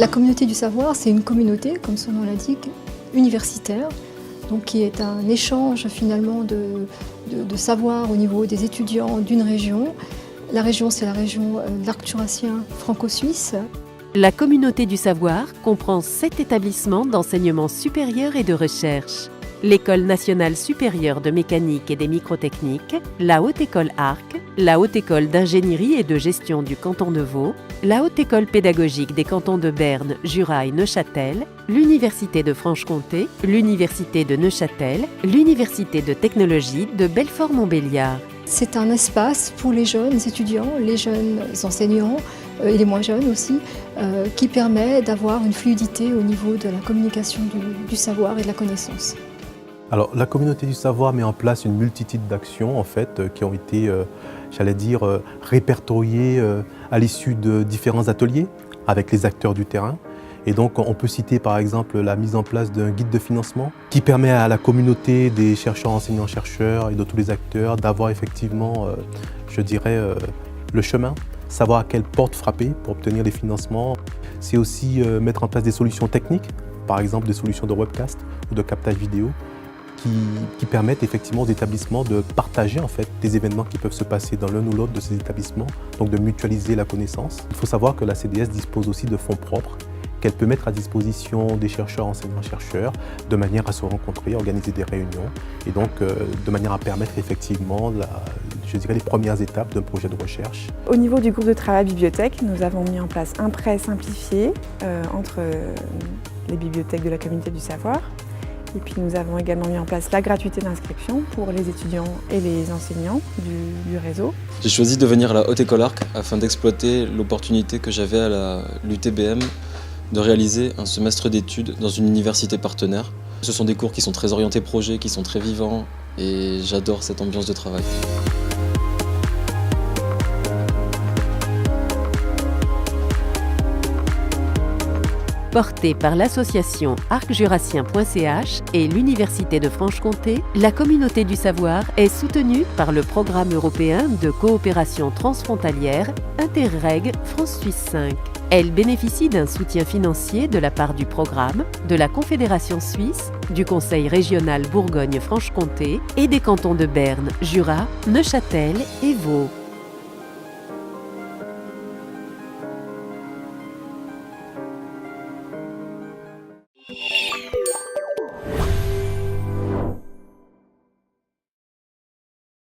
La communauté du savoir, c'est une communauté, comme son nom l'indique, universitaire, donc qui est un échange finalement de savoir au niveau des étudiants d'une région. La région, c'est la région de l'arc jurassien franco-suisse. La communauté du savoir comprend 7 établissements d'enseignement supérieur et de recherche. L'École nationale supérieure de mécanique et des microtechniques, la Haute École Arc, la Haute École d'ingénierie et de gestion du canton de Vaud, la Haute École pédagogique des cantons de Berne, Jura et Neuchâtel, l'Université de Franche-Comté, l'Université de Neuchâtel, l'Université de technologie de Belfort-Montbéliard. C'est un espace pour les jeunes étudiants, les jeunes enseignants et les moins jeunes aussi, qui permet d'avoir une fluidité au niveau de la communication du savoir et de la connaissance. Alors, la communauté du savoir met en place une multitude d'actions en fait, qui ont été, répertoriées à l'issue de différents ateliers avec les acteurs du terrain. Et donc, on peut citer par exemple la mise en place d'un guide de financement qui permet à la communauté des chercheurs, enseignants-chercheurs et de tous les acteurs d'avoir effectivement, le chemin, savoir à quelle porte frapper pour obtenir les financements. C'est aussi mettre en place des solutions techniques, par exemple des solutions de webcast ou de captage vidéo, qui permettent effectivement aux établissements de partager en fait des événements qui peuvent se passer dans l'un ou l'autre de ces établissements, donc de mutualiser la connaissance. Il faut savoir que la CDS dispose aussi de fonds propres qu'elle peut mettre à disposition des chercheurs, enseignants-chercheurs, de manière à se rencontrer, organiser des réunions, et donc de manière à permettre effectivement les premières étapes d'un projet de recherche. Au niveau du groupe de travail bibliothèque, nous avons mis en place un prêt simplifié entre les bibliothèques de la communauté du savoir. Et puis nous avons également mis en place la gratuité d'inscription pour les étudiants et les enseignants du réseau. J'ai choisi de venir à la Haute École Arc afin d'exploiter l'opportunité que j'avais à l'UTBM de réaliser un semestre d'études dans une université partenaire. Ce sont des cours qui sont très orientés projets, qui sont très vivants et j'adore cette ambiance de travail. Portée par l'association arcjurassien.ch et l'Université de Franche-Comté, la communauté du savoir est soutenue par le programme européen de coopération transfrontalière Interreg France-Suisse 5. Elle bénéficie d'un soutien financier de la part du programme, de la Confédération suisse, du Conseil régional Bourgogne-Franche-Comté et des cantons de Berne, Jura, Neuchâtel et Vaud.